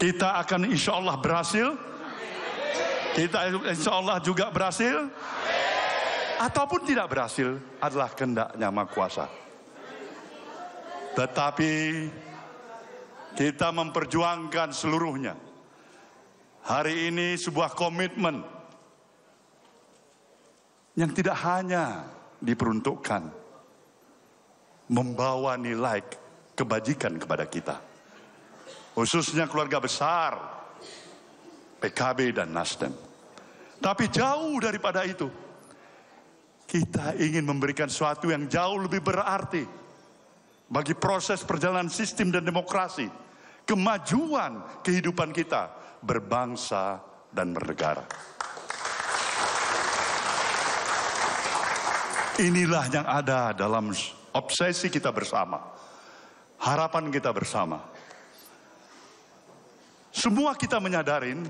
Kita akan insya Allah berhasil. Kita insya Allah juga berhasil. Ataupun tidak berhasil adalah kehendaknya Maha Kuasa. Tetapi kita memperjuangkan seluruhnya. Hari ini sebuah komitmen yang tidak hanya diperuntukkan membawa nilai kebajikan kepada kita, khususnya keluarga besar PKB dan Nasdem. Tapi jauh daripada itu, kita ingin memberikan sesuatu yang jauh lebih berarti bagi proses perjalanan sistem dan demokrasi, kemajuan kehidupan kita berbangsa dan bernegara. Inilah yang ada dalam obsesi kita bersama, harapan kita bersama. Semua kita menyadarin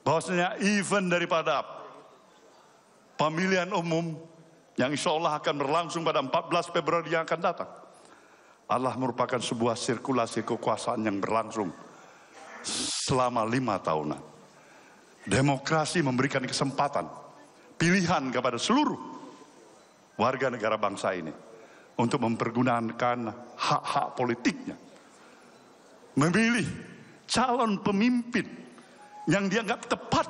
bahwasanya event daripada pemilihan umum yang insya Allah akan berlangsung pada 14 Februari yang akan datang adalah merupakan sebuah sirkulasi kekuasaan yang berlangsung selama 5 tahunan. Demokrasi memberikan kesempatan, pilihan kepada seluruh warga negara bangsa ini untuk mempergunakan hak-hak politiknya, memilih calon pemimpin yang dianggap tepat,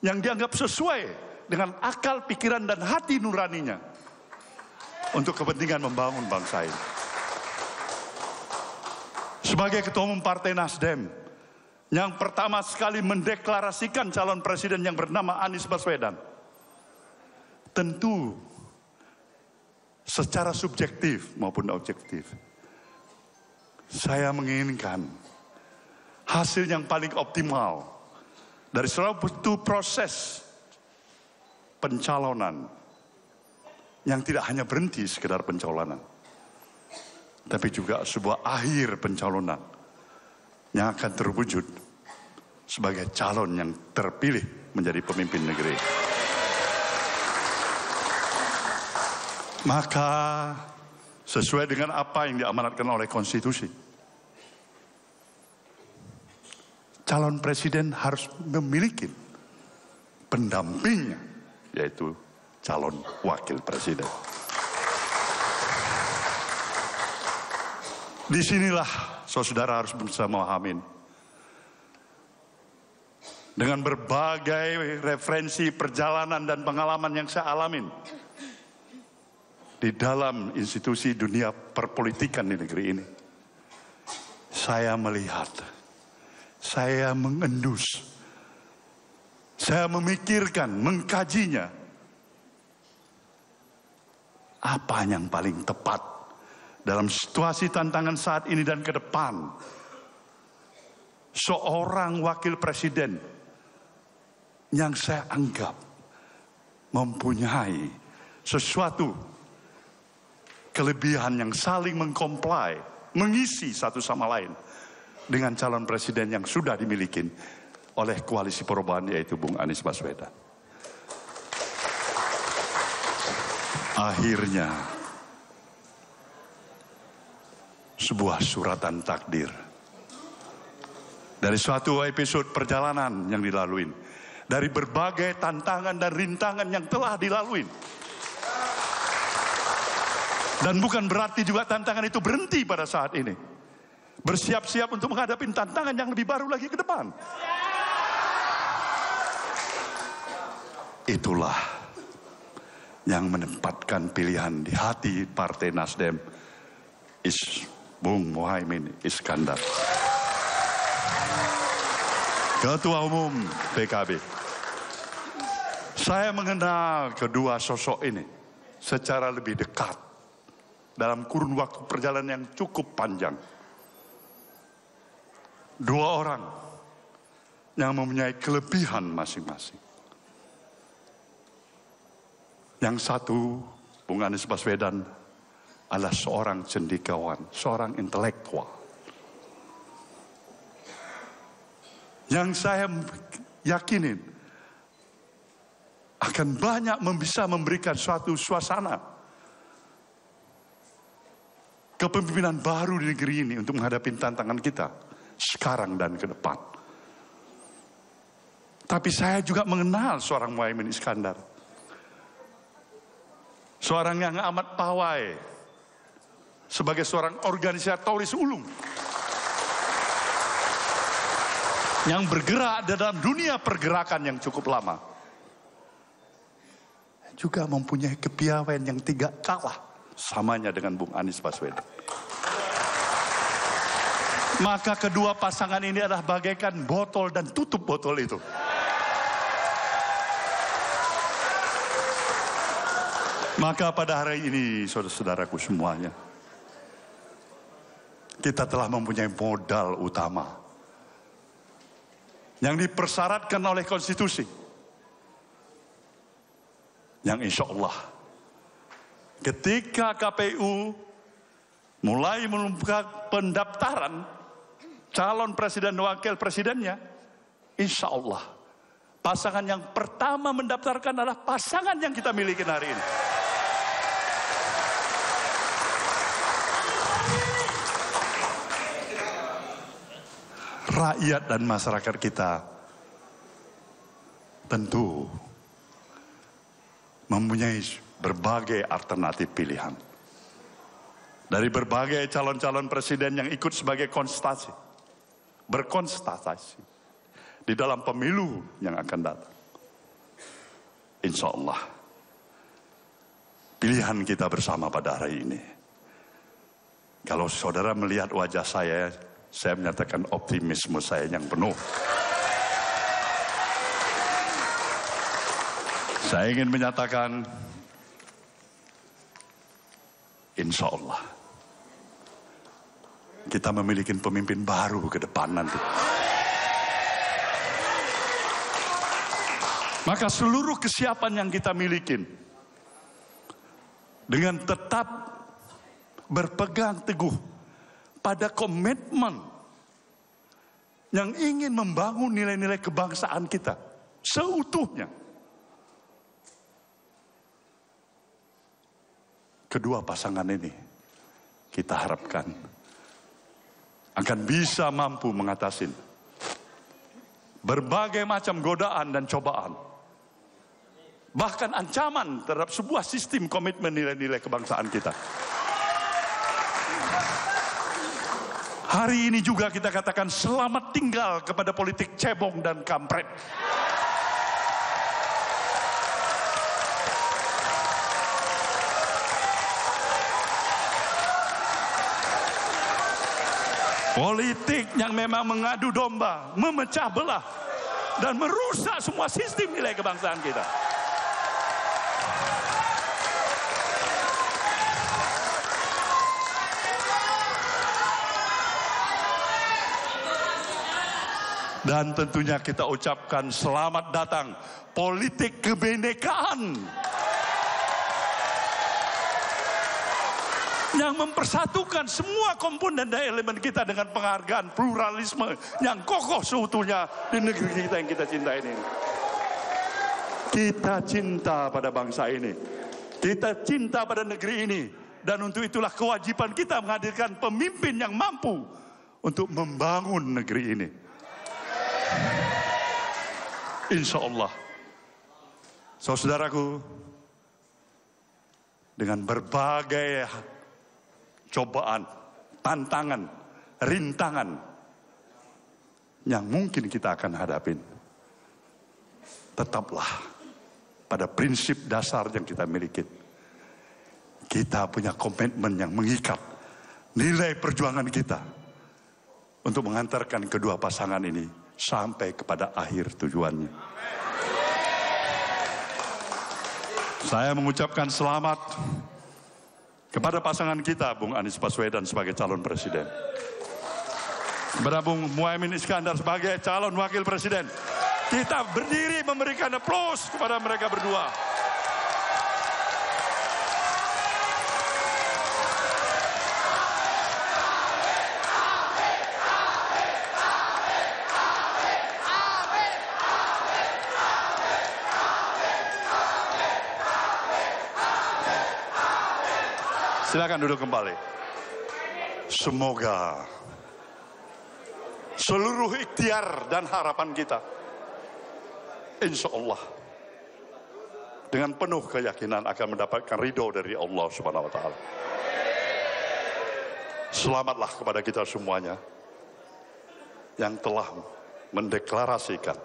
yang dianggap sesuai dengan akal, pikiran, dan hati nuraninya untuk kepentingan membangun bangsa ini. Sebagai Ketua Umum Partai Nasdem yang pertama sekali mendeklarasikan calon presiden yang bernama Anies Baswedan, tentu secara subjektif maupun objektif saya menginginkan hasil yang paling optimal dari suatu proses pencalonan yang tidak hanya berhenti sekedar pencalonan, tapi juga sebuah akhir pencalonan yang akan terwujud sebagai calon yang terpilih menjadi pemimpin negeri. Maka sesuai dengan apa yang diamanatkan oleh konstitusi, calon presiden harus memiliki pendampingnya, yaitu calon wakil presiden. Disinilah saudara harus bisa memahami, dengan berbagai referensi perjalanan dan pengalaman yang saya alamin di dalam institusi dunia perpolitikan di negeri ini, saya melihat, saya mengendus, saya memikirkan, mengkajinya, apa yang paling tepat dalam situasi tantangan saat ini dan ke depan. Seorang wakil presiden yang saya anggap mempunyai sesuatu kelebihan yang saling mengkomplai, mengisi satu sama lain dengan calon presiden yang sudah dimiliki oleh koalisi perubahan, yaitu Bung Anies Baswedan. Akhirnya sebuah suratan takdir dari suatu episode perjalanan yang dilalui, dari berbagai tantangan dan rintangan yang telah dilalui. Dan bukan berarti juga tantangan itu berhenti pada saat ini. Bersiap-siap untuk menghadapi tantangan yang lebih baru lagi ke depan. Itulah yang menempatkan pilihan di hati Partai Nasdem, Bung Muhaimin Iskandar, Ketua Umum PKB. Saya mengenal kedua sosok ini secara lebih dekat dalam kurun waktu perjalanan yang cukup panjang. Dua orang yang mempunyai kelebihan masing-masing. Yang satu, Bung Anies Baswedan, adalah seorang cendekiawan, seorang intelektual. Yang saya yakinin akan banyak bisa memberikan suatu suasana kepemimpinan baru di negeri ini untuk menghadapi tantangan kita sekarang dan ke depan. Tapi saya juga mengenal seorang Muhaimin Iskandar. Seorang yang amat pawai sebagai seorang organisatoris ulung yang bergerak dalam dunia pergerakan yang cukup lama. Juga mempunyai kepiawaian yang tidak kalah samanya dengan Bung Anies Baswedan. Maka kedua pasangan ini adalah bagaikan botol dan tutup botol itu. Maka pada hari ini, saudara-saudaraku semuanya, kita telah mempunyai modal utama yang dipersyaratkan oleh konstitusi, yang insya Allah ketika KPU mulai membuka pendaftaran calon presiden dan wakil presidennya, insya Allah pasangan yang pertama mendaftarkan adalah pasangan yang kita miliki hari ini. Rakyat dan masyarakat kita tentu mempunyai berbagai alternatif pilihan. Dari berbagai calon-calon presiden yang ikut sebagai berkonstatasi di dalam pemilu yang akan datang. Insya Allah pilihan kita bersama pada hari ini. Kalau saudara melihat wajah saya menyatakan optimisme saya yang penuh. Saya ingin menyatakan, insya Allah kita memiliki pemimpin baru ke depan nanti. Maka seluruh kesiapan yang kita miliki dengan tetap berpegang teguh pada komitmen yang ingin membangun nilai-nilai kebangsaan kita seutuhnya. Kedua pasangan ini kita harapkan akan bisa mampu mengatasi berbagai macam godaan dan cobaan, bahkan ancaman terhadap sebuah sistem komitmen nilai-nilai kebangsaan kita. Hari ini juga kita katakan selamat tinggal kepada politik cebong dan kampret. Politik yang memang mengadu domba, memecah belah, dan merusak semua sistem nilai kebangsaan kita. Dan tentunya kita ucapkan selamat datang politik kebinekaan yang mempersatukan semua komponen dan elemen kita dengan penghargaan pluralisme yang kokoh seutuhnya di negeri kita yang kita cintai ini. Kita cinta pada bangsa ini, kita cinta pada negeri ini, dan untuk itulah kewajiban kita menghadirkan pemimpin yang mampu untuk membangun negeri ini. Insya Allah, saudaraku, dengan berbagai cobaan, tantangan, rintangan yang mungkin kita akan hadapin, tetaplah pada prinsip dasar yang kita miliki. Kita punya komitmen yang mengikat nilai perjuangan kita untuk mengantarkan kedua pasangan ini sampai kepada akhir tujuannya. Saya mengucapkan selamat kepada pasangan kita, Bung Anies Baswedan sebagai calon presiden, kepada Bung Muhaimin Iskandar sebagai calon wakil presiden. Kita berdiri memberikan aplaus kepada mereka berdua. Silakan duduk kembali. Semoga seluruh ikhtiar dan harapan kita, insya Allah dengan penuh keyakinan akan mendapatkan ridho dari Allah Subhanahu wa Ta'ala. Selamatlah kepada kita semuanya yang telah mendeklarasikan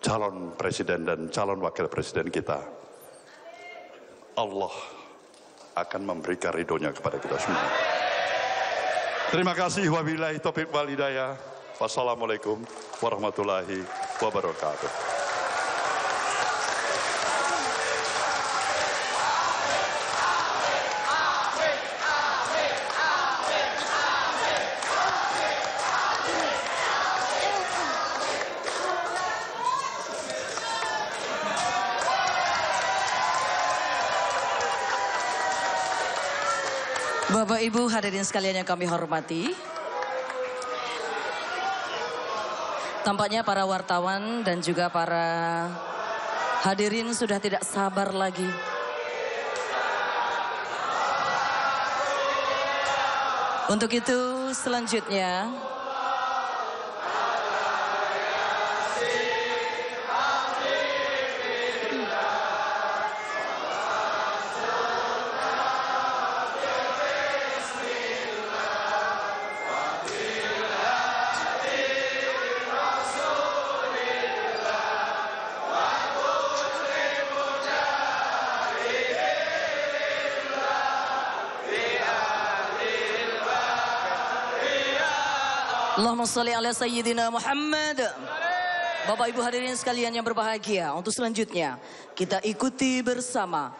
calon presiden dan calon wakil presiden kita. Allah akan memberikan ridhonya kepada kita semua. Terima kasih. Wabillahi taufiq wal hidayah. Wassalamualaikum warahmatullahi wabarakatuh. Bapak Ibu hadirin sekalian yang kami hormati, tampaknya para wartawan dan juga para hadirin sudah tidak sabar lagi untuk itu selanjutnya Allahumma sholli ala sayyidina Muhammad. Bapak Ibu hadirin sekalian yang berbahagia, untuk selanjutnya kita ikuti bersama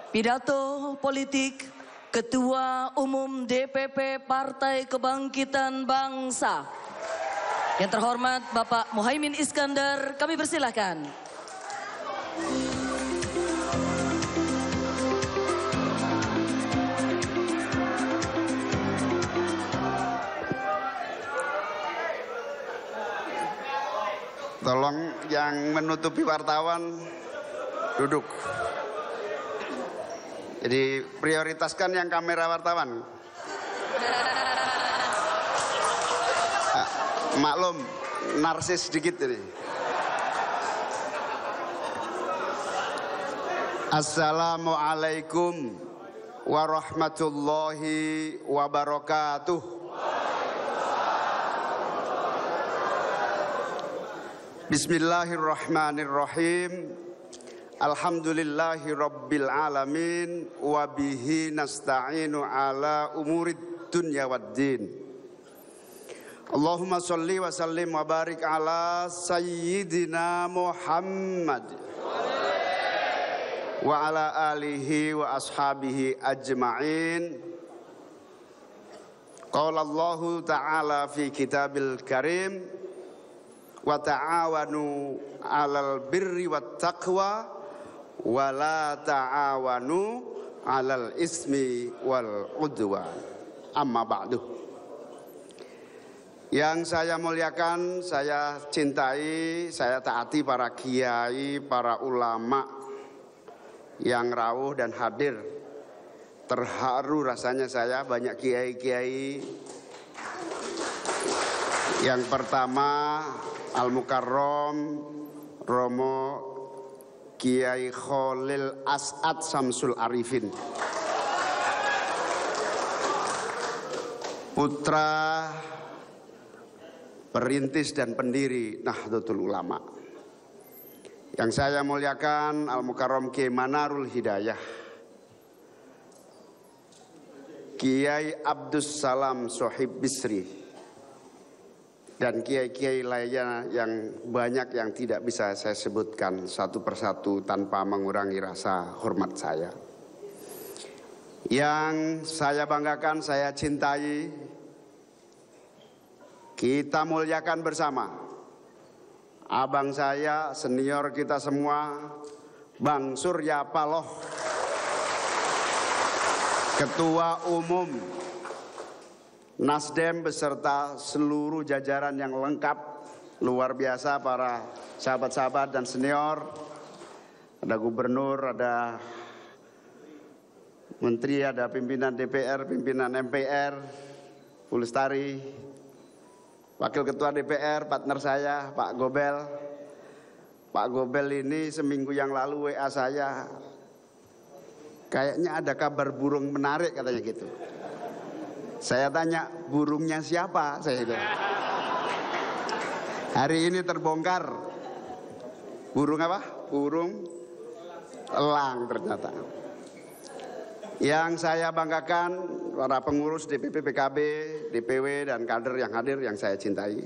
pidato politik Ketua Umum DPP Partai Kebangkitan Bangsa yang terhormat Bapak Muhaimin Iskandar. Kami persilahkan. Tolong yang menutupi wartawan duduk. Jadi prioritaskan yang kamera wartawan. Maklum, narsis sedikit ini. Assalamualaikum warahmatullahi wabarakatuh. Bismillahirrahmanirrahim. Alhamdulillahi rabbil alamin. Wabihi nasta'inu ala umurid dunya waddin. Allahumma salli wa sallim wa barik ala sayyidina Muhammad wa ala alihi wa ashabihi ajma'in. Qala Allahu ta'ala fi kitabil karim, wa ta'awanu 'alal birri wat taqwa wa la ta'awanu 'alal ismi wal 'udwan. Amma ba'du. Yang saya muliakan, saya cintai, saya taati para kiai, para ulama yang rawuh dan hadir. Terharu rasanya saya, banyak kiai-kiai. Yang pertama Al-Mukarram Romo Kiai Khalil As'ad Samsul Arifin, putra perintis dan pendiri Nahdlatul Ulama. Yang saya muliakan Al-Mukarram Kiai Manarul Hidayah, Kiai Abdus Salam Sohib Bisri, dan kiai-kiai lainnya yang banyak yang tidak bisa saya sebutkan satu persatu tanpa mengurangi rasa hormat saya. Yang saya banggakan, saya cintai, kita muliakan bersama. Abang saya, senior kita semua, Bang Surya Paloh, Ketua Umum Nasdem beserta seluruh jajaran yang lengkap, luar biasa para sahabat-sahabat dan senior. Ada gubernur, ada menteri, ada pimpinan DPR, pimpinan MPR, Bu Lestari, Wakil Ketua DPR, partner saya, Pak Gobel. Pak Gobel ini seminggu yang lalu WA saya, kayaknya ada kabar burung menarik katanya gitu. Saya tanya, burungnya siapa? Saya itu. Hari ini terbongkar. Burung apa? Burung elang ternyata. Yang saya banggakan para pengurus DPP PKB, DPW dan kader yang hadir yang saya cintai.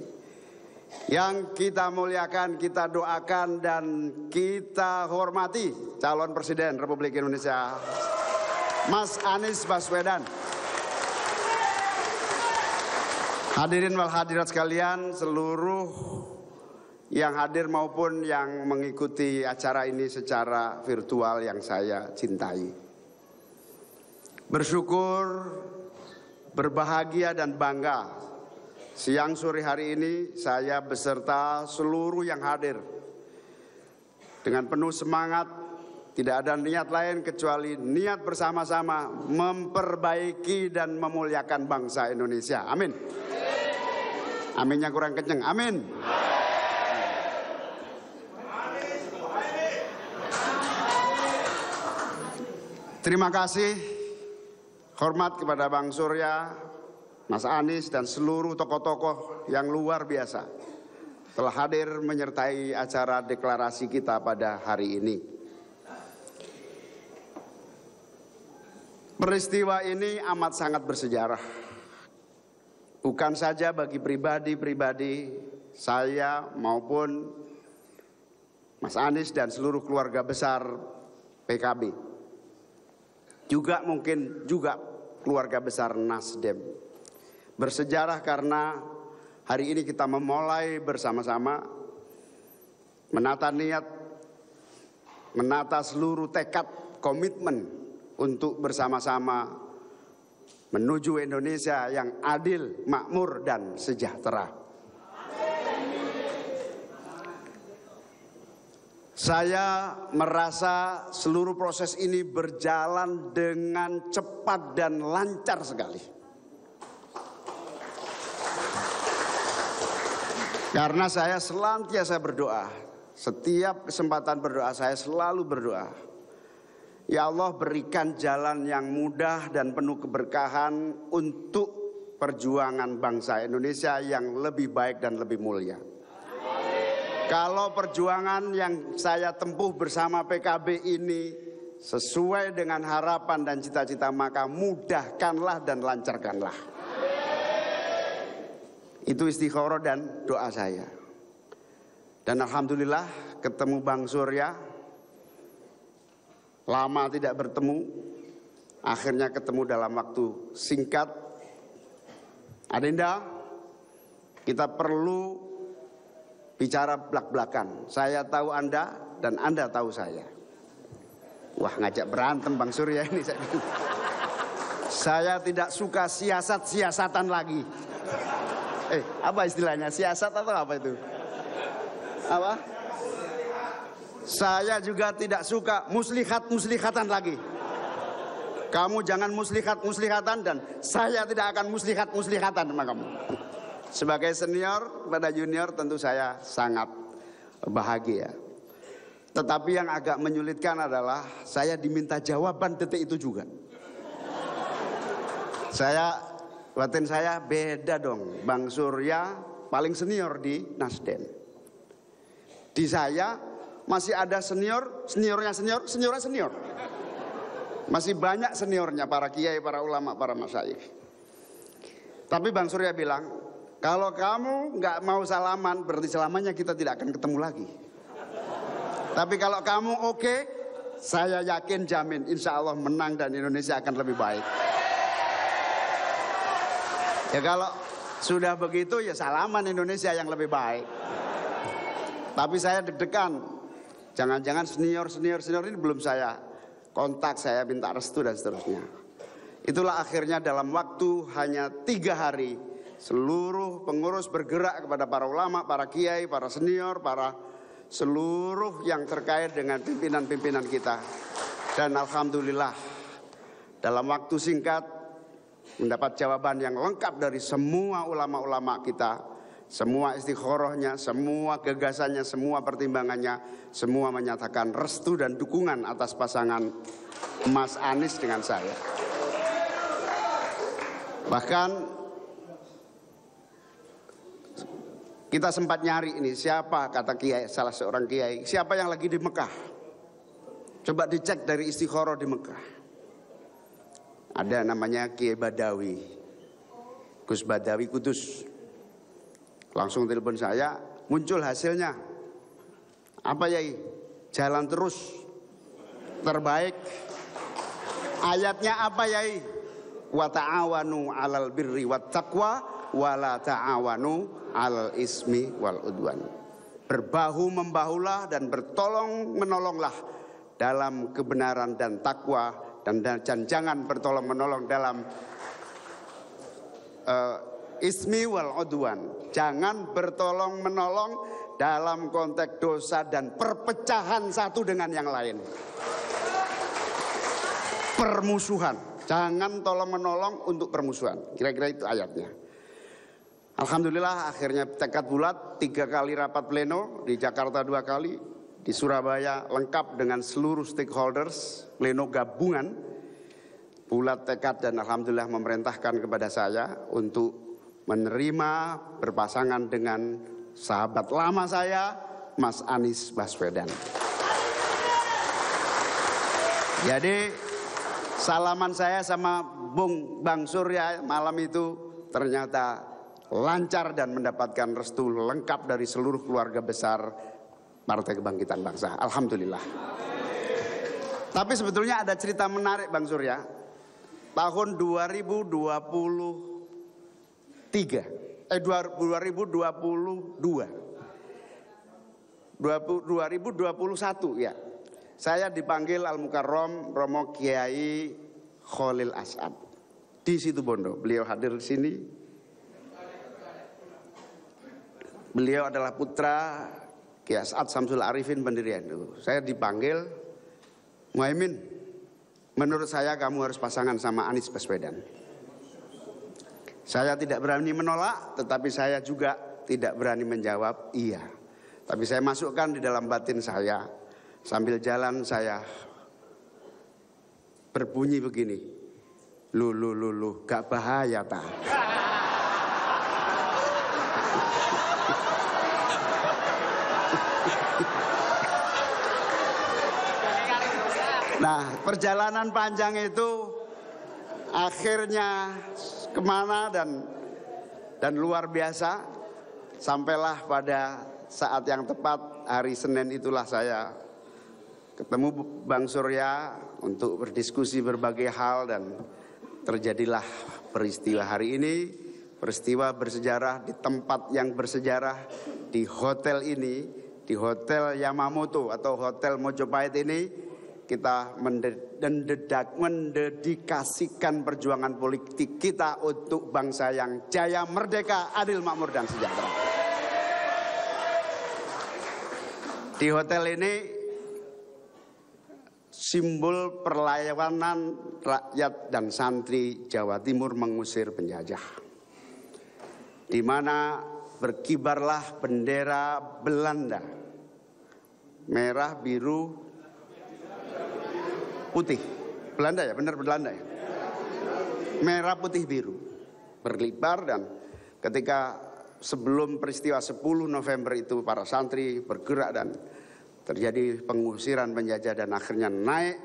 Yang kita muliakan, kita doakan dan kita hormati calon Presiden Republik Indonesia Mas Anies Baswedan. Hadirin wal hadirat sekalian, seluruh yang hadir maupun yang mengikuti acara ini secara virtual yang saya cintai. Bersyukur, berbahagia dan bangga, siang sore hari ini saya beserta seluruh yang hadir dengan penuh semangat, tidak ada niat lain kecuali niat bersama-sama memperbaiki dan memuliakan bangsa Indonesia. Amin. Aminnya kurang kenceng. Amin. Terima kasih. Hormat kepada Bang Surya, Mas Anies dan seluruh tokoh-tokoh yang luar biasa telah hadir menyertai acara deklarasi kita pada hari ini. Peristiwa ini amat sangat bersejarah. Bukan saja bagi pribadi-pribadi saya maupun Mas Anies dan seluruh keluarga besar PKB. Juga mungkin juga keluarga besar Nasdem. Bersejarah karena hari ini kita memulai bersama-sama menata niat, menata seluruh tekad, komitmen untuk bersama-sama menuju Indonesia yang adil, makmur, dan sejahtera. Saya merasa seluruh proses ini berjalan dengan cepat dan lancar sekali. Karena saya senantiasa berdoa, setiap kesempatan berdoa saya selalu berdoa. Ya Allah, berikan jalan yang mudah dan penuh keberkahan untuk perjuangan bangsa Indonesia yang lebih baik dan lebih mulia. Kalau perjuangan yang saya tempuh bersama PKB ini sesuai dengan harapan dan cita-cita, maka mudahkanlah dan lancarkanlah. Itu istikharah dan doa saya. Dan alhamdulillah ketemu Bang Surya. Lama tidak bertemu, akhirnya ketemu dalam waktu singkat. Adinda, kita perlu bicara belak-belakan. Saya tahu Anda dan Anda tahu saya. Wah, ngajak berantem Bang Surya ini. Saya tidak suka siasat-siasatan lagi. Apa istilahnya? Siasat atau apa itu? Apa? Saya juga tidak suka muslihat-muslihatan lagi. Kamu jangan muslihat-muslihatan dan saya tidak akan muslihat-muslihatan sama kamu. Sebagai senior pada junior tentu saya sangat bahagia. Tetapi yang agak menyulitkan adalah saya diminta jawaban detik itu juga. Batin saya beda dong. Bang Surya paling senior di Nasdem. Di saya masih ada seniornya senior. Masih banyak seniornya, para kiai, para ulama, para masyayikh. Tapi Bang Surya bilang, kalau kamu nggak mau salaman, berarti selamanya kita tidak akan ketemu lagi. Tapi kalau kamu oke, saya yakin jamin insya Allah menang dan Indonesia akan lebih baik. Ya kalau sudah begitu ya salaman Indonesia yang lebih baik. Tapi saya deg-degan. Jangan-jangan senior ini belum saya kontak, saya minta restu dan seterusnya. Itulah akhirnya dalam waktu hanya 3 hari seluruh pengurus bergerak kepada para ulama, para kiai, para senior, para seluruh yang terkait dengan pimpinan-pimpinan kita. Dan alhamdulillah dalam waktu singkat mendapat jawaban yang lengkap dari semua ulama-ulama kita. semua istikharahnya, semua gagasannya, semua pertimbangannya, semua menyatakan restu dan dukungan atas pasangan Mas Anies dengan saya. Bahkan kita sempat nyari ini siapa, kata kiai, salah seorang kiai, siapa yang lagi di Mekah. Coba dicek dari istikharah di Mekah. Ada namanya Kiai Badawi, Gus Badawi Kudus. Langsung telepon saya, muncul hasilnya. Apa Yai? Jalan terus, terbaik. Ayatnya apa Yai? Wa ta'awanu 'alal birri wat taqwa wa la ta'awanu 'alal ismi wal udwan. Berbahu membahulah dan bertolong menolonglah dalam kebenaran dan takwa, dan jangan bertolong menolong dalam ismi wal udwan. Jangan bertolong menolong dalam konteks dosa dan perpecahan satu dengan yang lain. Permusuhan, jangan tolong menolong untuk permusuhan. Kira-kira itu ayatnya. Alhamdulillah akhirnya tekad bulat, 3 kali rapat pleno, di Jakarta 2 kali, di Surabaya lengkap dengan seluruh stakeholders, pleno gabungan, bulat tekad, dan alhamdulillah memerintahkan kepada saya untuk menerima berpasangan dengan sahabat lama saya, Mas Anies Baswedan. Jadi salaman saya sama Bang Surya malam itu ternyata lancar dan mendapatkan restu lengkap dari seluruh keluarga besar Partai Kebangkitan Bangsa. Alhamdulillah. Tapi sebetulnya ada cerita menarik Bang Surya. Tahun 2022 ya, saya dipanggil Al Mukarrom Romo Kiai Khalil As'ad di Situbondo. Beliau hadir di sini. Beliau adalah putra Kiai As'ad Samsul Arifin pendiri NU. Saya dipanggil, Muhaimin, menurut saya kamu harus pasangan sama Anies Baswedan. Saya tidak berani menolak, tetapi saya juga tidak berani menjawab iya. Tapi saya masukkan di dalam batin saya, sambil jalan saya berbunyi begini, lu, gak bahaya tak? Nah, perjalanan panjang itu akhirnya kemana dan luar biasa. Sampailah pada saat yang tepat, hari Senin itulah saya ketemu Bang Surya untuk berdiskusi berbagai hal, dan terjadilah peristiwa hari ini. Peristiwa bersejarah di tempat yang bersejarah, di hotel ini, di Hotel Yamamoto atau Hotel Mojopahit ini. Kita mendedikasikan perjuangan politik kita untuk bangsa yang jaya, merdeka, adil, makmur, dan sejahtera. Di hotel ini simbol perlawanan rakyat dan santri Jawa Timur mengusir penjajah, di mana berkibarlah bendera Belanda, merah, biru, putih. Belanda ya, benar Belanda ya. Merah, putih, biru berkibar. Dan ketika sebelum peristiwa 10 November itu para santri bergerak dan terjadi pengusiran penjajah, dan akhirnya naik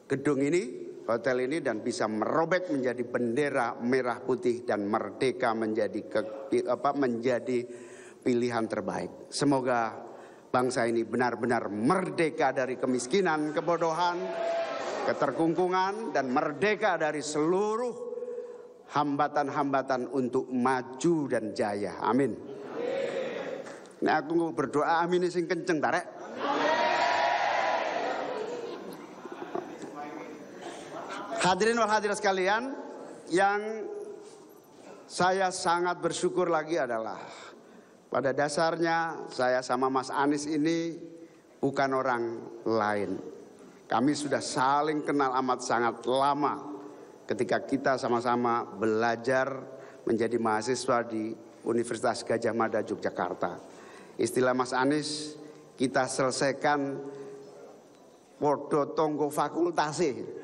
gedung ini, hotel ini, dan bisa merobek menjadi bendera merah, putih, dan merdeka menjadi pilihan terbaik. Semoga bangsa ini benar-benar merdeka dari kemiskinan, kebodohan, keterkungkungan, dan merdeka dari seluruh hambatan-hambatan untuk maju dan jaya. Amin. Nah, aku berdoa amin sing kenceng tarek. Hadirin wal hadirat sekalian, yang saya sangat bersyukur lagi adalah pada dasarnya saya sama Mas Anies ini bukan orang lain. Kami sudah saling kenal amat sangat lama ketika kita sama-sama belajar menjadi mahasiswa di Universitas Gadjah Mada Yogyakarta. Istilah Mas Anies, kita selesaikan podo tonggo fakultasi.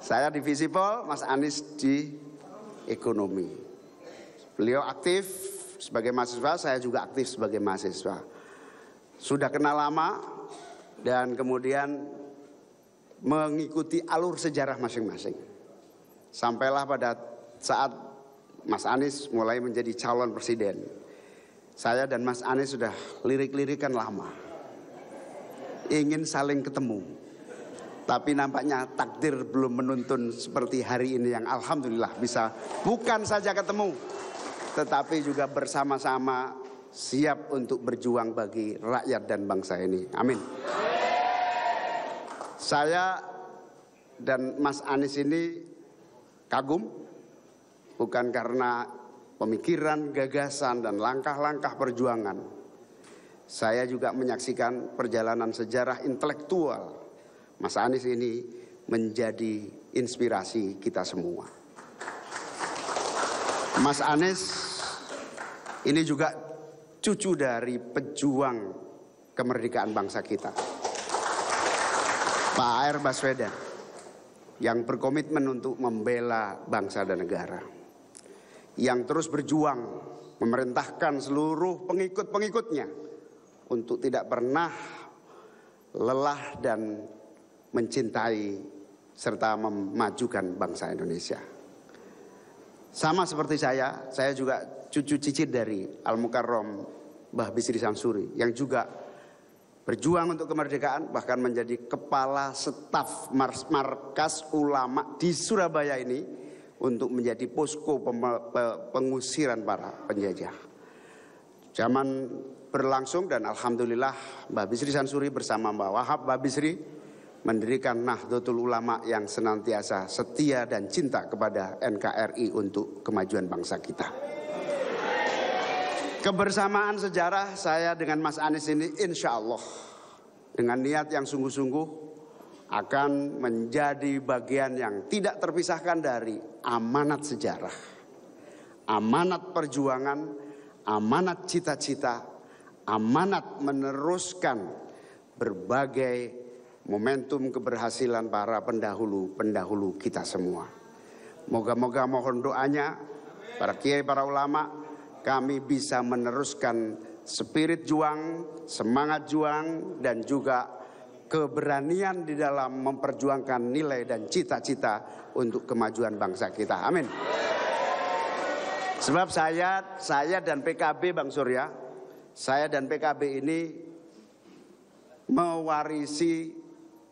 Saya di Visipol, Mas Anies di ekonomi. Beliau aktif sebagai mahasiswa, saya juga aktif sebagai mahasiswa. Sudah kenal lama dan kemudian mengikuti alur sejarah masing-masing. Sampailah pada saat Mas Anies mulai menjadi calon presiden. Saya dan Mas Anies sudah lirik-lirikan lama. Ingin saling ketemu. Tapi nampaknya takdir belum menuntun seperti hari ini yang alhamdulillah bisa bukan saja ketemu, tetapi juga bersama-sama siap untuk berjuang bagi rakyat dan bangsa ini. Amin. Saya dan Mas Anies ini kagum, bukan karena pemikiran, gagasan, dan langkah-langkah perjuangan. Saya juga menyaksikan perjalanan sejarah intelektual Mas Anies ini menjadi inspirasi kita semua. Mas Anies ini juga cucu dari pejuang kemerdekaan bangsa kita, Pak R. Baswedan, yang berkomitmen untuk membela bangsa dan negara, yang terus berjuang memerintahkan seluruh pengikut-pengikutnya untuk tidak pernah lelah dan mencintai serta memajukan bangsa Indonesia. Sama seperti saya juga cucu cicit dari Al-Mukarram Mbah Bisri Samsuri yang juga berjuang untuk kemerdekaan, bahkan menjadi kepala staf markas ulama di Surabaya ini untuk menjadi posko pengusiran para penjajah. Zaman berlangsung dan alhamdulillah Mbah Bisri Samsuri bersama Mbah Wahab Mbah Bisri mendirikan Nahdlatul Ulama yang senantiasa setia dan cinta kepada NKRI untuk kemajuan bangsa kita. Kebersamaan sejarah saya dengan Mas Anies ini insya Allah dengan niat yang sungguh-sungguh akan menjadi bagian yang tidak terpisahkan dari amanat sejarah, amanat perjuangan, amanat cita-cita, amanat meneruskan berbagai momentum keberhasilan para pendahulu kita semua. Moga-moga mohon doanya para kiai, para ulama, kami bisa meneruskan spirit juang, semangat juang, dan juga keberanian di dalam memperjuangkan nilai dan cita-cita untuk kemajuan bangsa kita. Amin. Sebab saya dan PKB, Bang Surya, saya dan PKB ini mewarisi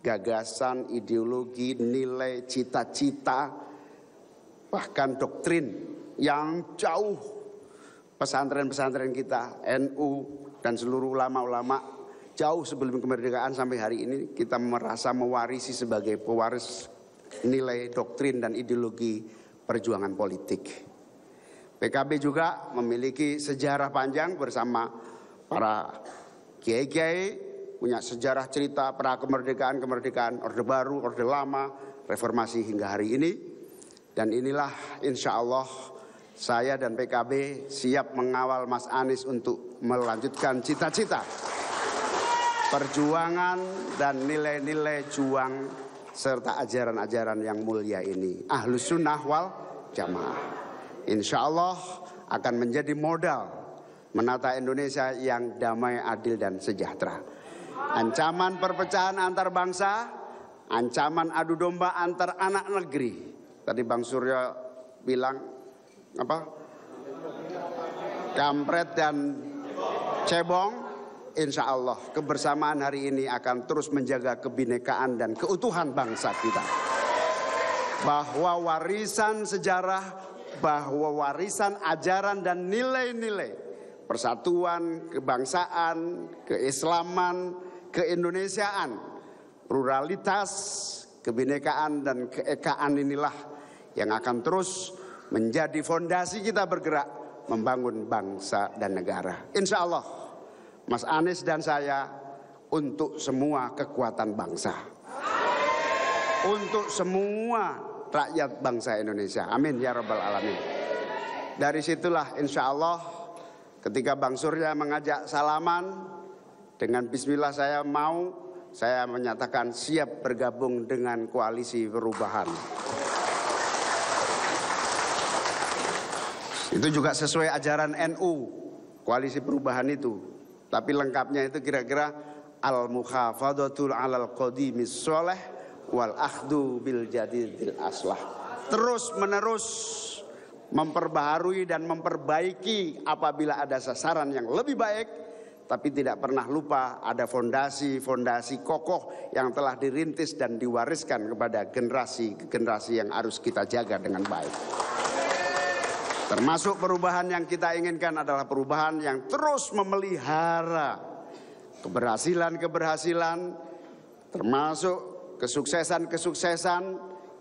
gagasan, ideologi, nilai, cita-cita, bahkan doktrin yang jauh pesantren-pesantren kita, NU dan seluruh ulama-ulama jauh sebelum kemerdekaan sampai hari ini kita merasa mewarisi sebagai pewaris nilai, doktrin dan ideologi perjuangan politik. PKB juga memiliki sejarah panjang bersama para kiai-kiai, punya sejarah cerita pra kemerdekaan, Orde Baru, Orde Lama, reformasi hingga hari ini. Dan inilah insya Allah saya dan PKB siap mengawal Mas Anies untuk melanjutkan cita-cita, perjuangan dan nilai-nilai juang serta ajaran-ajaran yang mulia ini. Ahlus Sunnah wal Jamaah. Insya Allah akan menjadi modal menata Indonesia yang damai, adil dan sejahtera. Ancaman perpecahan antar bangsa, ancaman adu domba antar anak negeri. Tadi Bang Surya bilang apa? Kampret dan cebong. Insya Allah kebersamaan hari ini akan terus menjaga kebinekaan dan keutuhan bangsa kita. Bahwa warisan sejarah, bahwa warisan ajaran dan nilai-nilai persatuan, kebangsaan, keislaman, keindonesiaan, pluralitas, kebinekaan dan keekaan inilah yang akan terus menjadi fondasi kita bergerak membangun bangsa dan negara. Insya Allah Mas Anies dan saya untuk semua kekuatan bangsa, untuk semua rakyat bangsa Indonesia. Amin ya rabbal alamin. Dari situlah insya Allah ketika Bang Surya mengajak salaman, dengan bismillah saya menyatakan siap bergabung dengan koalisi perubahan. Itu juga sesuai ajaran NU, koalisi perubahan itu. Tapi lengkapnya itu kira-kira al-mukhafadatul alal qadimis sholeh wal akhdu bil jadidil aslah. Terus menerus memperbaharui dan memperbaiki apabila ada sasaran yang lebih baik, tapi tidak pernah lupa ada fondasi-fondasi kokoh yang telah dirintis dan diwariskan kepada generasi yang harus kita jaga dengan baik. Termasuk perubahan yang kita inginkan adalah perubahan yang terus memelihara keberhasilan-keberhasilan, termasuk kesuksesan-kesuksesan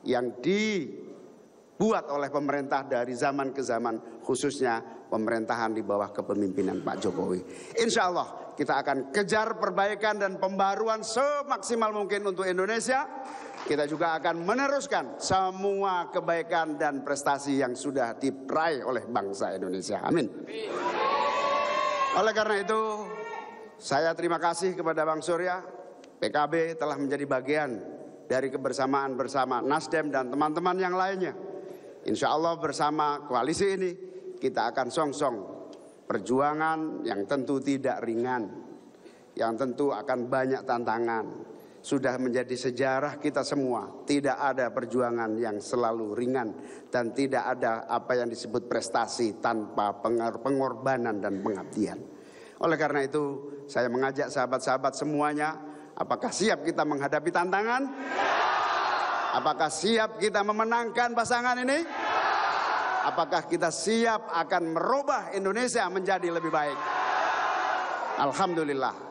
yang dibuat oleh pemerintah dari zaman ke zaman, khususnya pemerintahan di bawah kepemimpinan Pak Jokowi. Insya Allah kita akan kejar perbaikan dan pembaruan semaksimal mungkin untuk Indonesia. Kita juga akan meneruskan semua kebaikan dan prestasi yang sudah diraih oleh bangsa Indonesia. Amin. Oleh karena itu, saya terima kasih kepada Bang Surya. PKB telah menjadi bagian dari kebersamaan bersama Nasdem dan teman-teman yang lainnya. Insya Allah bersama koalisi ini kita akan songsong perjuangan yang tentu tidak ringan, yang tentu akan banyak tantangan. Sudah menjadi sejarah kita semua, tidak ada perjuangan yang selalu ringan dan tidak ada apa yang disebut prestasi tanpa pengorbanan dan pengabdian. Oleh karena itu, saya mengajak sahabat-sahabat semuanya, apakah siap kita menghadapi tantangan? Apakah siap kita memenangkan pasangan ini? Apakah kita siap akan merubah Indonesia menjadi lebih baik? Alhamdulillah.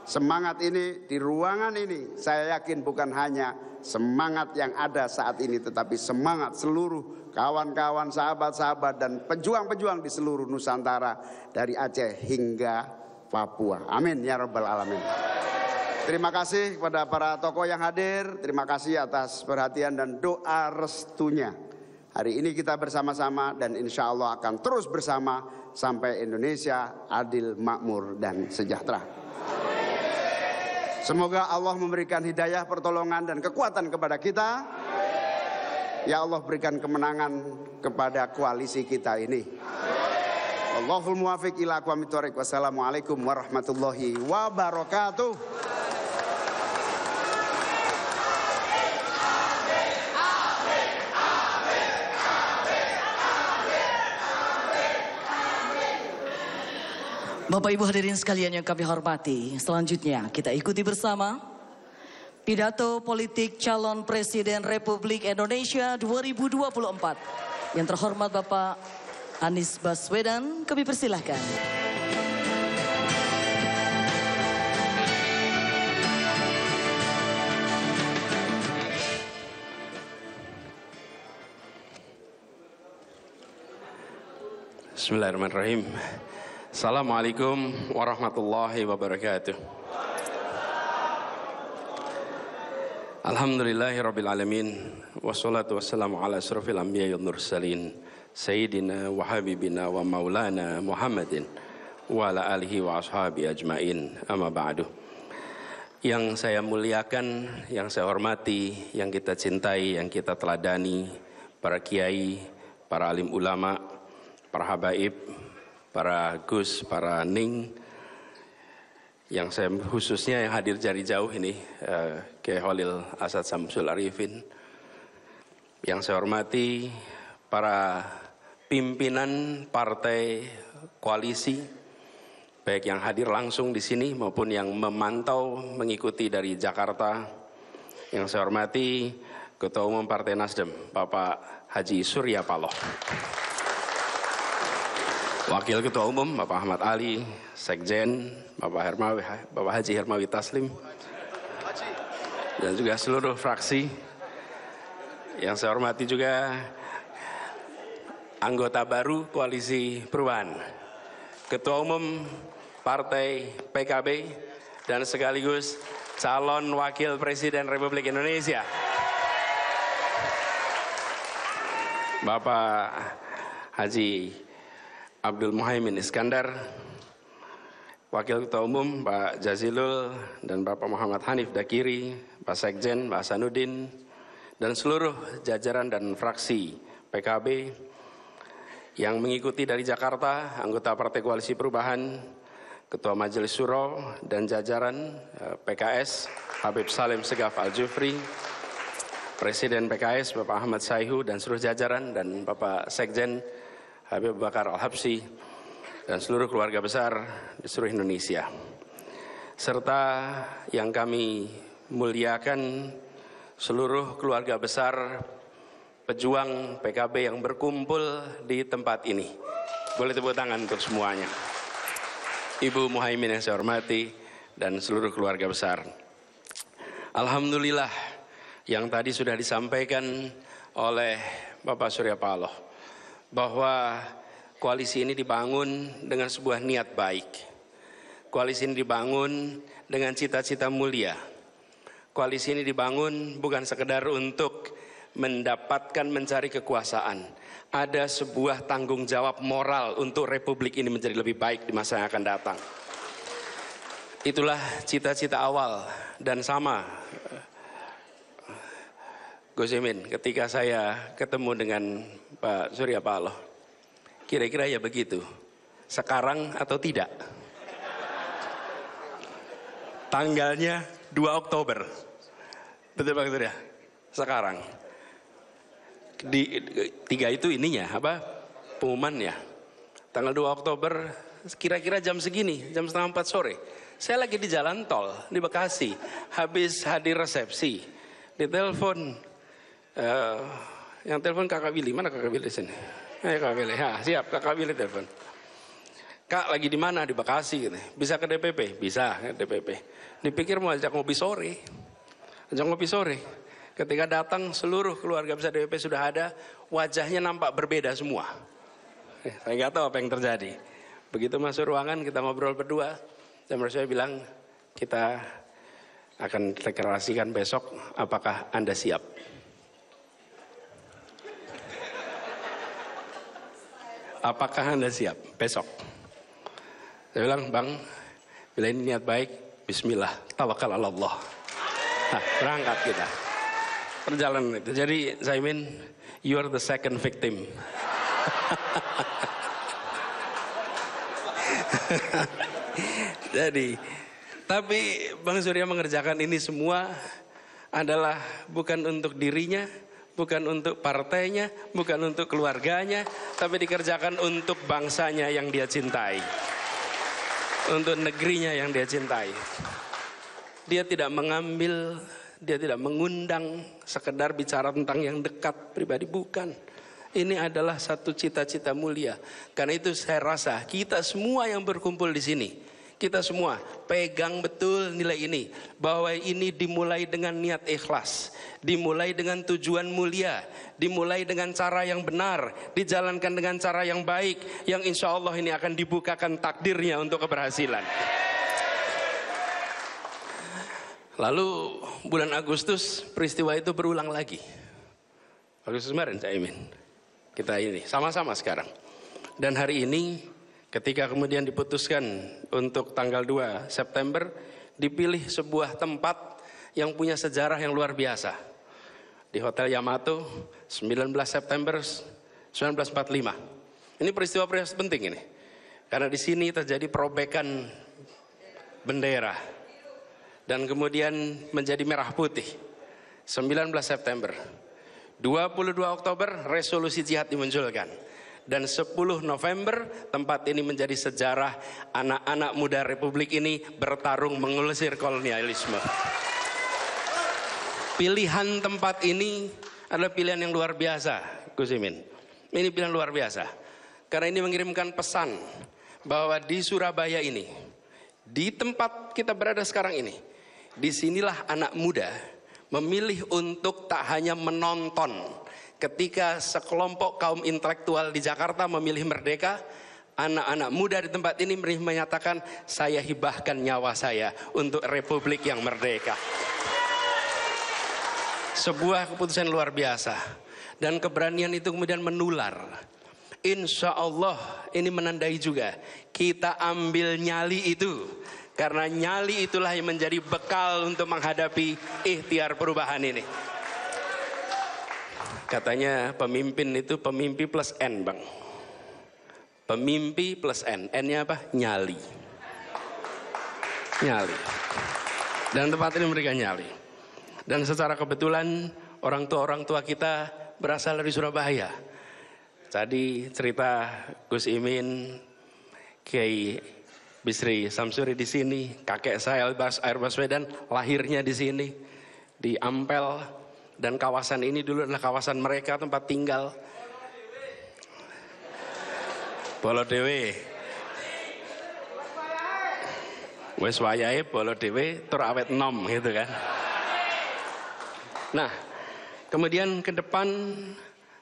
Semangat ini di ruangan ini saya yakin bukan hanya semangat yang ada saat ini, tetapi semangat seluruh kawan-kawan, sahabat-sahabat dan pejuang-pejuang di seluruh Nusantara dari Aceh hingga Papua. Amin ya rabbal alamin. Terima kasih kepada para tokoh yang hadir. Terima kasih atas perhatian dan doa restunya. Hari ini kita bersama-sama dan insya Allah akan terus bersama sampai Indonesia adil, makmur dan sejahtera. Semoga Allah memberikan hidayah, pertolongan dan kekuatan kepada kita. Ya Allah, berikan kemenangan kepada koalisi kita ini. Allahul muwafiq ila aqwamit thoriq. Wassalamualaikum warahmatullahi wabarakatuh. Bapak Ibu hadirin sekalian yang kami hormati, selanjutnya kita ikuti bersama pidato politik calon Presiden Republik Indonesia 2024. Yang terhormat Bapak Anies Baswedan, kami persilahkan. Bismillahirrahmanirrahim. Assalamualaikum warahmatullahi wabarakatuh. Alhamdulillahirabbil alamin wassalatu wassalamu ala asrofil anbiya'i wal mursalin sayyidina wa habibina wa maulana Muhammadin wa ala alihi wa ashabi ajmain, amma ba'du. Yang saya muliakan, yang saya hormati, yang kita cintai, yang kita teladani, para kiai, para alim ulama, para habaib, para Gus, para Ning, yang saya khususnya yang hadir dari jauh ini, Kiai Khalil Asad Samsul Arifin. Yang saya hormati para pimpinan partai koalisi, baik yang hadir langsung di sini maupun yang memantau mengikuti dari Jakarta. Yang saya hormati Ketua Umum Partai Nasdem, Bapak Haji Surya Paloh. Wakil Ketua Umum Bapak Ahmad Ali, Sekjen Bapak Haji Hermawi Taslim, dan juga seluruh fraksi. Yang saya hormati juga anggota baru Koalisi Perubahan, Ketua Umum Partai PKB, dan sekaligus calon Wakil Presiden Republik Indonesia, Bapak Haji Abdul Muhaimin Iskandar, Wakil Ketua Umum Pak Jazilul dan Bapak Muhammad Hanif Dakiri, Pak Sekjen, Pak Hasanuddin, dan seluruh jajaran dan fraksi PKB yang mengikuti dari Jakarta, anggota Partai Koalisi Perubahan, Ketua Majelis Syuro dan jajaran PKS, Habib Salim Segaf Al-Jufri, Presiden PKS Bapak Ahmad Saihu dan seluruh jajaran, dan Bapak Sekjen Habib Bakar Al-Habsyi, dan seluruh keluarga besar di seluruh Indonesia. Serta yang kami muliakan seluruh keluarga besar pejuang PKB yang berkumpul di tempat ini. Boleh tepuk tangan untuk semuanya. Ibu Muhaimin yang saya hormati dan seluruh keluarga besar. Alhamdulillah yang tadi sudah disampaikan oleh Bapak Surya Paloh bahwa koalisi ini dibangun dengan sebuah niat baik. Koalisi ini dibangun dengan cita-cita mulia. Koalisi ini dibangun bukan sekedar untuk mendapatkan mencari kekuasaan. Ada sebuah tanggung jawab moral untuk republik ini menjadi lebih baik di masa yang akan datang. Itulah cita-cita awal dan sama Gus Imin ketika saya ketemu dengan Pak Surya Paloh. Kira-kira ya begitu. Sekarang atau tidak? Tanggalnya 2 Oktober. Betul Pak Surya? Sekarang. Di 3 itu ininya apa? Pengumumannya. Tanggal 2 Oktober kira-kira jam segini, jam setengah 4 sore. Saya lagi di jalan tol di Bekasi, habis hadir resepsi. Ditelepon yang telepon Kakak Willy. Mana Kakak Willy sini? Kakak Willy. Ya, siap Kakak Willy telepon. Kak lagi di mana? Di Bekasi gitu. Bisa ke DPP? Bisa ke DPP. Dipikir mau ajak ngopi sore. Ajak ngopi sore. Ketika datang seluruh keluarga besar DPP sudah ada, wajahnya nampak berbeda semua. Saya nggak tahu apa yang terjadi. Begitu masuk ruangan kita ngobrol berdua, dan saya bilang kita akan deklarasikan besok apakah Anda siap. Apakah Anda siap besok? Saya bilang, Bang, bila ini niat baik, bismillah, tawakal ala Allah. Nah, berangkat kita. Perjalanan itu. Jadi, Zaimin, you are the second victim. Jadi, tapi Bang Surya mengerjakan ini semua adalah bukan untuk dirinya, bukan untuk partainya, bukan untuk keluarganya, tapi dikerjakan untuk bangsanya yang dia cintai. Untuk negerinya yang dia cintai. Dia tidak mengambil, dia tidak mengundang sekedar bicara tentang yang dekat pribadi, bukan. Ini adalah satu cita-cita mulia. Karena itu saya rasa kita semua yang berkumpul di sini, kita semua pegang betul nilai ini. Bahwa ini dimulai dengan niat ikhlas. Dimulai dengan tujuan mulia. Dimulai dengan cara yang benar. Dijalankan dengan cara yang baik. Yang insya Allah ini akan dibukakan takdirnya untuk keberhasilan. Lalu bulan Agustus peristiwa itu berulang lagi. Agustus kemarin saya Imin. Kita ini sama-sama sekarang. Dan hari ini ketika kemudian diputuskan untuk tanggal 2 September, dipilih sebuah tempat yang punya sejarah yang luar biasa. Di Hotel Yamato, 19 September 1945. Ini peristiwa penting ini. Karena di sini terjadi perobekan bendera. Dan kemudian menjadi merah putih. 19 September. 22 Oktober resolusi jihad dimunculkan. Dan 10 November tempat ini menjadi sejarah anak-anak muda Republik ini bertarung mengusir kolonialisme. Pilihan tempat ini adalah pilihan yang luar biasa, Gus Imin. Ini pilihan luar biasa. Karena ini mengirimkan pesan bahwa di Surabaya ini, di tempat kita berada sekarang ini, disinilah anak muda memilih untuk tak hanya menonton ketika sekelompok kaum intelektual di Jakarta memilih merdeka. Anak-anak muda di tempat ini menyatakan, saya hibahkan nyawa saya untuk Republik yang merdeka. Sebuah keputusan luar biasa. Dan keberanian itu kemudian menular. Insya Allah ini menandai juga kita ambil nyali itu, karena nyali itulah yang menjadi bekal untuk menghadapi ikhtiar perubahan ini. Katanya pemimpin itu pemimpi plus N, Bang. Pemimpi plus N. N-nya apa? Nyali. Nyali. Dan tempat ini mereka nyali. Dan secara kebetulan orang tua kita berasal dari Surabaya. Tadi cerita Gus Imin, Kiai Bisri Samsuri di sini, kakek saya Air Baswedan lahirnya di sini, di Ampel, dan kawasan ini dulu adalah kawasan mereka tempat tinggal. Bolo Dewe. Wes wayahe bolo dewe tur awet nom gitu kan. Nah, kemudian ke depan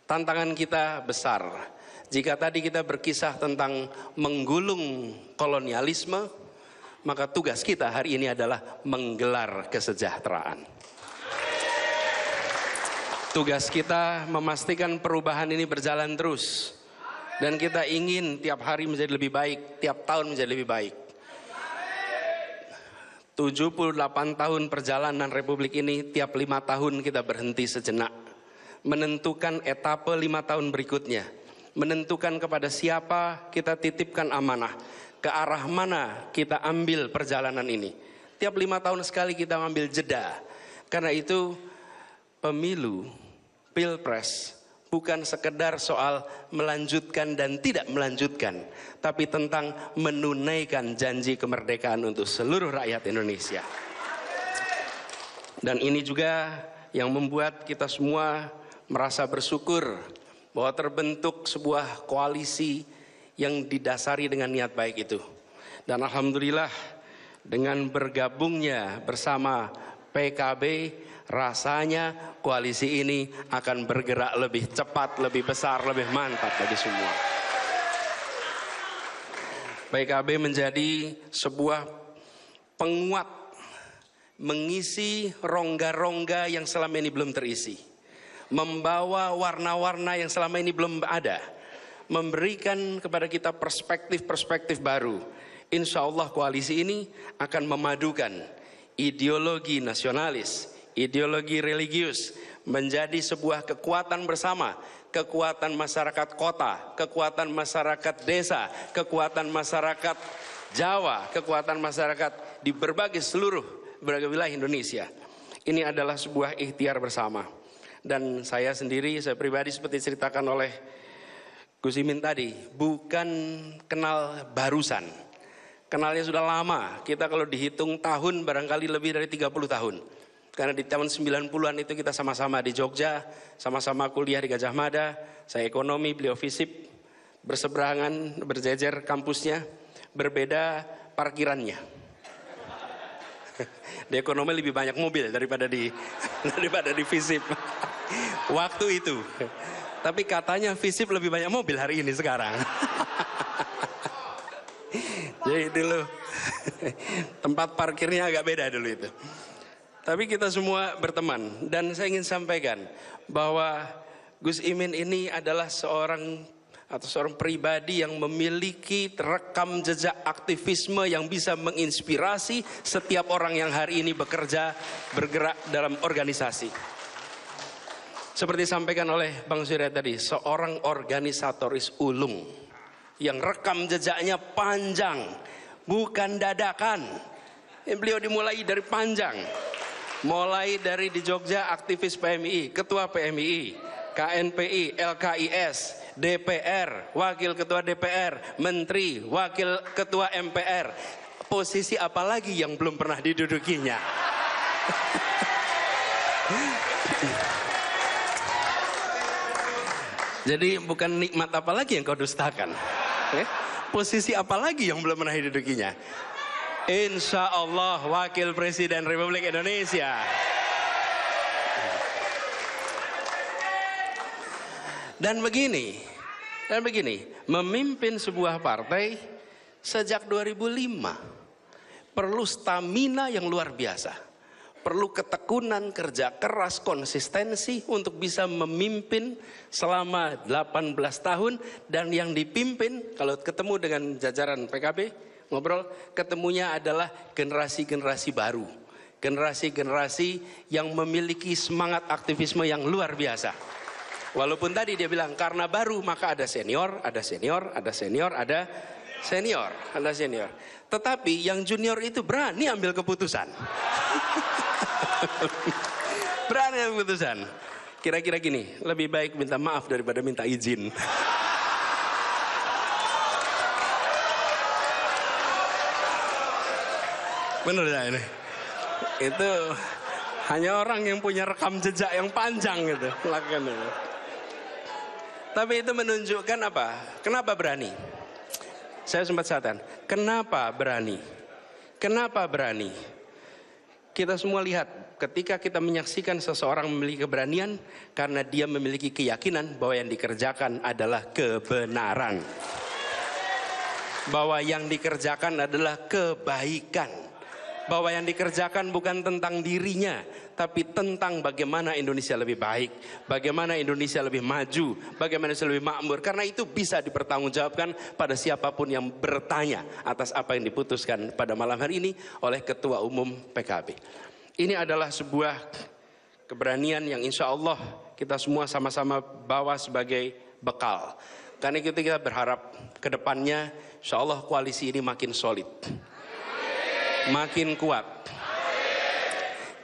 tantangan kita besar. Jika tadi kita berkisah tentang menggulung kolonialisme, maka tugas kita hari ini adalah menggelar kesejahteraan. Tugas kita memastikan perubahan ini berjalan terus. Dan kita ingin tiap hari menjadi lebih baik, tiap tahun menjadi lebih baik. 78 tahun perjalanan Republik ini, tiap 5 tahun kita berhenti sejenak. Menentukan etape 5 tahun berikutnya. Menentukan kepada siapa kita titipkan amanah. Ke arah mana kita ambil perjalanan ini. Tiap 5 tahun sekali kita ambil jeda. Karena itu pemilu, pilpres, bukan sekedar soal melanjutkan dan tidak melanjutkan, tapi tentang menunaikan janji kemerdekaan untuk seluruh rakyat Indonesia. Dan ini juga yang membuat kita semua merasa bersyukur bahwa terbentuk sebuah koalisi yang didasari dengan niat baik itu. Dan alhamdulillah dengan bergabungnya bersama PKB, rasanya koalisi ini akan bergerak lebih cepat, lebih besar, lebih mantap bagi semua. PKB menjadi sebuah penguat, mengisi rongga-rongga yang selama ini belum terisi, membawa warna-warna yang selama ini belum ada, memberikan kepada kita perspektif-perspektif baru. Insya Allah koalisi ini akan memadukan ideologi nasionalis, ideologi religius menjadi sebuah kekuatan bersama, kekuatan masyarakat kota, kekuatan masyarakat desa, kekuatan masyarakat Jawa, kekuatan masyarakat di berbagai wilayah Indonesia. Ini adalah sebuah ikhtiar bersama. Dan saya sendiri, saya pribadi seperti ceritakan oleh Gus Imin tadi, bukan kenal barusan. Kenalnya sudah lama. Kita kalau dihitung tahun barangkali lebih dari 30 tahun. Karena di tahun 90-an itu kita sama-sama di Jogja, sama-sama kuliah di Gajah Mada, saya ekonomi, beliau fisip, berseberangan, berjejer kampusnya, berbeda parkirannya. Di ekonomi lebih banyak mobil daripada di fisip. Waktu itu. Tapi katanya fisip lebih banyak mobil hari ini sekarang. Jadi dulu tempat parkirnya agak beda dulu itu. Tapi kita semua berteman, dan saya ingin sampaikan bahwa Gus Imin ini adalah seorang pribadi yang memiliki rekam jejak aktivisme yang bisa menginspirasi setiap orang yang hari ini bekerja, bergerak dalam organisasi. Seperti disampaikan oleh Bang Surya tadi, seorang organisatoris ulung yang rekam jejaknya panjang, bukan dadakan. Beliau dimulai dari panjang. Mulai dari di Jogja aktivis PMI, ketua PMI, KNPI, LKIS, DPR, wakil ketua DPR, menteri, wakil ketua MPR. Posisi apa lagi yang belum pernah didudukinya? Jadi bukan nikmat apa lagi yang kau dustakan? Posisi apa lagi yang belum pernah didudukinya? Insya Allah Wakil Presiden Republik Indonesia. Dan begini, memimpin sebuah partai sejak 2005 perlu stamina yang luar biasa, perlu ketekunan, kerja keras, konsistensi untuk bisa memimpin selama 18 tahun. Dan yang dipimpin, kalau ketemu dengan jajaran PKB, ngobrol, ketemunya adalah generasi-generasi baru. Generasi-generasi yang memiliki semangat aktivisme yang luar biasa. Walaupun tadi dia bilang karena baru maka ada senior, ada senior, ada senior, ada senior, ada senior. Tetapi yang junior itu berani ambil keputusan. Berani ambil keputusan. Kira-kira gini, lebih baik minta maaf daripada minta izin. Bener ya ini? Itu hanya orang yang punya rekam jejak yang panjang gitu lakukan itu. Tapi itu menunjukkan apa? Kenapa berani? Saya sempat katakan, kenapa berani? Kenapa berani? Kita semua lihat ketika kita menyaksikan seseorang memiliki keberanian karena dia memiliki keyakinan bahwa yang dikerjakan adalah kebenaran. Bahwa yang dikerjakan adalah kebaikan. Bahwa yang dikerjakan bukan tentang dirinya, tapi tentang bagaimana Indonesia lebih baik, bagaimana Indonesia lebih maju, bagaimana Indonesia lebih makmur. Karena itu bisa dipertanggungjawabkan pada siapapun yang bertanya atas apa yang diputuskan pada malam hari ini oleh Ketua Umum PKB. Ini adalah sebuah keberanian yang insya Allah kita semua sama-sama bawa sebagai bekal. Karena itu kita berharap ke depannya insya Allah koalisi ini makin solid, makin kuat.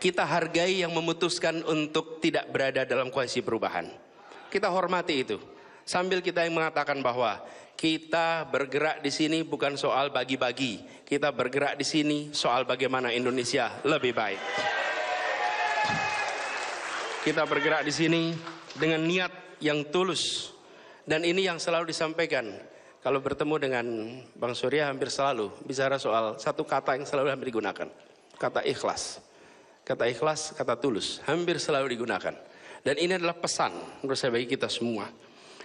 Kita hargai yang memutuskan untuk tidak berada dalam koalisi perubahan. Kita hormati itu. Sambil kita yang mengatakan bahwa kita bergerak di sini bukan soal bagi-bagi. Kita bergerak di sini soal bagaimana Indonesia lebih baik. Kita bergerak di sini dengan niat yang tulus. Dan ini yang selalu disampaikan. Kalau bertemu dengan Bang Surya hampir selalu bicara soal satu kata yang selalu hampir digunakan. Kata ikhlas. Kata ikhlas, kata tulus. Hampir selalu digunakan. Dan ini adalah pesan menurut saya bagi kita semua.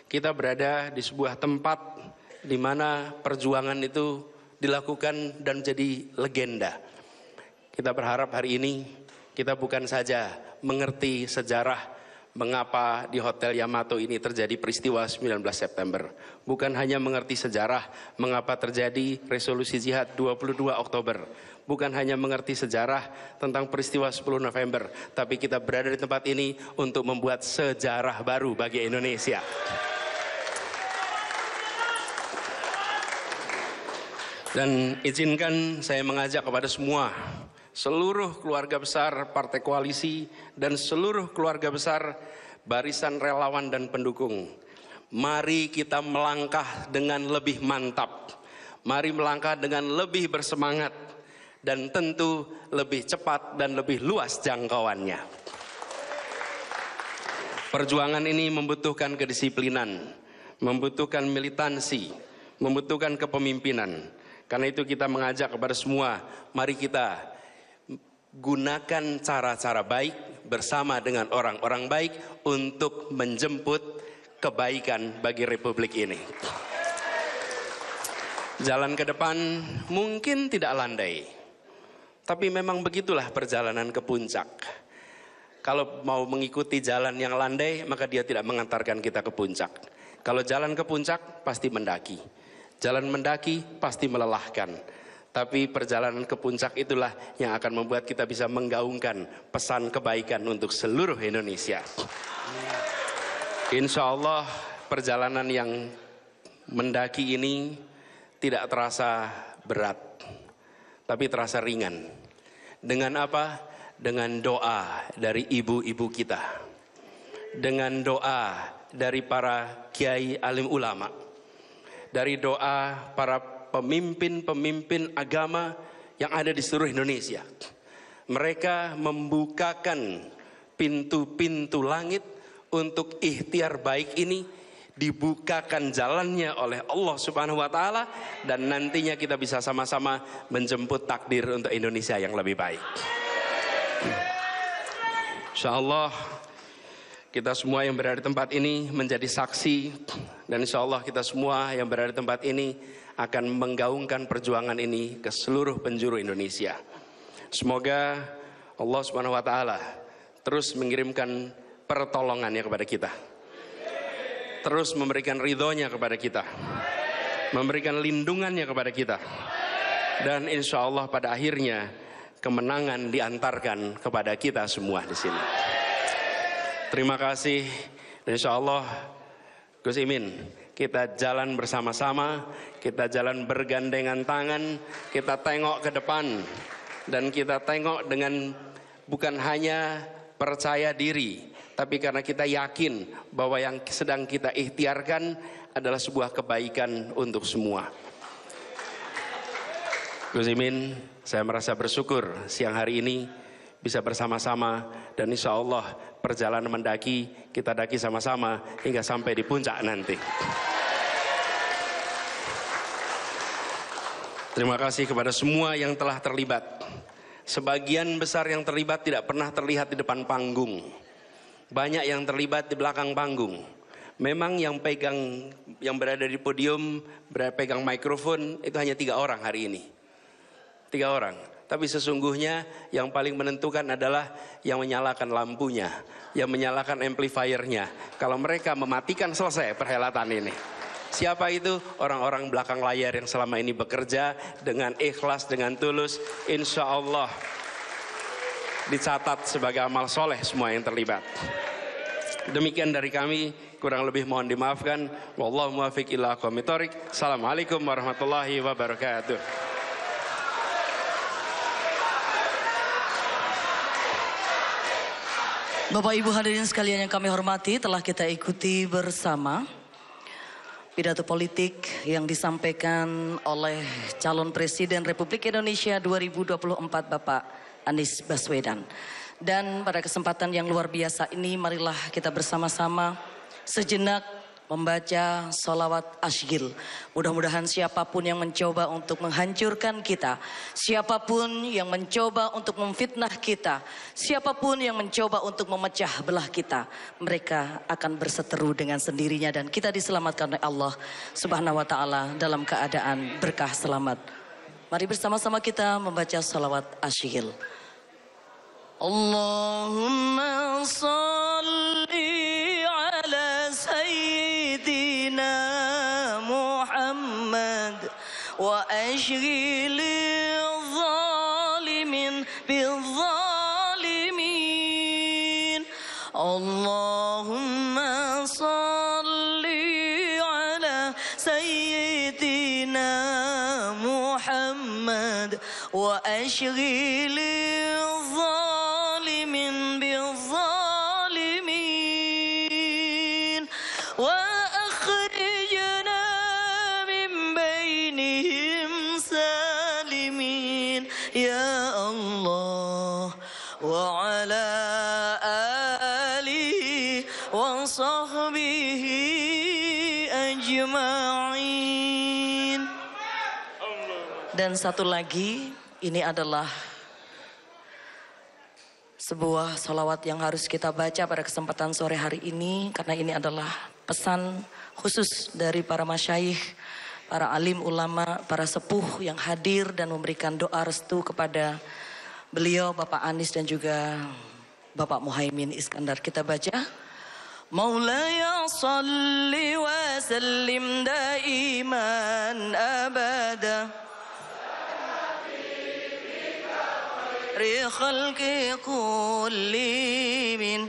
Kita berada di sebuah tempat di mana perjuangan itu dilakukan dan menjadi legenda. Kita berharap hari ini kita bukan saja mengerti sejarah mengapa di Hotel Yamato ini terjadi peristiwa 19 September. Bukan hanya mengerti sejarah mengapa terjadi resolusi jihad 22 Oktober. Bukan hanya mengerti sejarah tentang peristiwa 10 November. Tapi kita berada di tempat ini untuk membuat sejarah baru bagi Indonesia. Dan izinkan saya mengajak kepada semua, seluruh keluarga besar partai koalisi dan seluruh keluarga besar barisan relawan dan pendukung. Mari kita melangkah dengan lebih mantap. Mari melangkah dengan lebih bersemangat. Dan tentu lebih cepat dan lebih luas jangkauannya. Perjuangan ini membutuhkan kedisiplinan, membutuhkan militansi, membutuhkan kepemimpinan. Karena itu kita mengajak kepada semua, mari kita gunakan cara-cara baik bersama dengan orang-orang baik untuk menjemput kebaikan bagi Republik ini. Jalan ke depan mungkin tidak landai, tapi memang begitulah perjalanan ke puncak. Kalau mau mengikuti jalan yang landai, maka dia tidak mengantarkan kita ke puncak. Kalau jalan ke puncak, pasti mendaki. Jalan mendaki, pasti melelahkan. Tapi perjalanan ke puncak itulah yang akan membuat kita bisa menggaungkan pesan kebaikan untuk seluruh Indonesia. Insya Allah perjalanan yang mendaki ini tidak terasa berat, tapi terasa ringan. Dengan apa? Dengan doa dari ibu-ibu kita. Dengan doa dari para kiai alim ulama. Dari doa para pemimpin-pemimpin agama yang ada di seluruh Indonesia. Mereka membukakan pintu-pintu langit untuk ikhtiar baik ini dibukakan jalannya oleh Allah Subhanahu wa taala, dan nantinya kita bisa sama-sama menjemput takdir untuk Indonesia yang lebih baik. Insyaallah kita semua yang berada di tempat ini menjadi saksi, dan insyaallah kita semua yang berada di tempat ini akan menggaungkan perjuangan ini ke seluruh penjuru Indonesia. Semoga Allah Subhanahu wa taala terus mengirimkan pertolongannya kepada kita. Terus memberikan ridhonya kepada kita. Memberikan lindungannya kepada kita. Dan insya Allah pada akhirnya kemenangan diantarkan kepada kita semua di sini. Terima kasih. Insya Allah Gus Imin, kita jalan bersama-sama, kita jalan bergandengan tangan, kita tengok ke depan, dan kita tengok dengan bukan hanya percaya diri, tapi karena kita yakin bahwa yang sedang kita ikhtiarkan adalah sebuah kebaikan untuk semua. Gus Imin, saya merasa bersyukur siang hari ini bisa bersama-sama, dan insya Allah perjalanan mendaki kita daki sama-sama hingga sampai di puncak nanti. Terima kasih kepada semua yang telah terlibat. Sebagian besar yang terlibat tidak pernah terlihat di depan panggung. Banyak yang terlibat di belakang panggung. Memang yang berada di podium, pegang mikrofon itu hanya 3 orang hari ini. 3 orang. Tapi sesungguhnya yang paling menentukan adalah yang menyalakan lampunya, yang menyalakan amplifiernya. Kalau mereka mematikan, selesai perhelatan ini. Siapa itu? Orang-orang belakang layar yang selama ini bekerja dengan ikhlas, dengan tulus. Insya Allah dicatat sebagai amal soleh semua yang terlibat. Demikian dari kami, kurang lebih mohon dimaafkan. Wallahu muwaffiq ila aqwamit thoriq. Assalamualaikum warahmatullahi wabarakatuh. Bapak Ibu hadirin sekalian yang kami hormati, telah kita ikuti bersama pidato politik yang disampaikan oleh calon Presiden Republik Indonesia 2024 Bapak Anies Baswedan. Dan pada kesempatan yang luar biasa ini, marilah kita bersama-sama sejenak membaca sholawat asyil. Mudah-mudahan siapapun yang mencoba untuk menghancurkan kita, siapapun yang mencoba untuk memfitnah kita, siapapun yang mencoba untuk memecah belah kita, mereka akan berseteru dengan sendirinya dan kita diselamatkan oleh Allah Subhanahu wa taala dalam keadaan berkah selamat. Mari bersama-sama kita membaca sholawat asyil. Allahumma salli ala sayyidina Muhammad wa ashghilil zalimin bil zalimin. Allahumma salli ala sayyidina Muhammad wa ashghilil Dan satu lagi, ini adalah sebuah sholawat yang harus kita baca pada kesempatan sore hari ini, karena ini adalah pesan khusus dari para masyayikh, para alim ulama, para sepuh yang hadir dan memberikan doa restu kepada beliau Bapak Anies dan juga Bapak Muhaimin Iskandar. Kita baca. Maulaya salli wa sallim daiman abada خلق كل من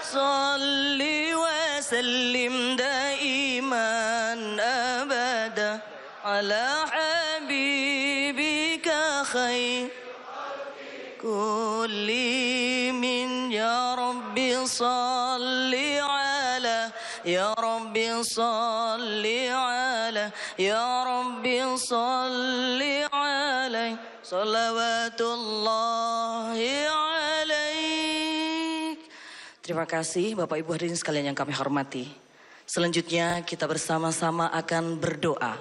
صل وسلم دائما أبدا على حبيبك خير كل من يا رب صل على يا رب صل على يا رب صل عليه Salawatullahi alaik. Terima kasih Bapak Ibu hadirin sekalian yang kami hormati. Selanjutnya kita bersama-sama akan berdoa.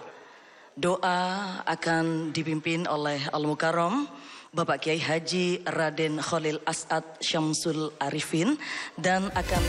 Doa akan dipimpin oleh Al-Mukarram Bapak Kiai Haji Raden Khalil As'ad Syamsul Arifin dan akan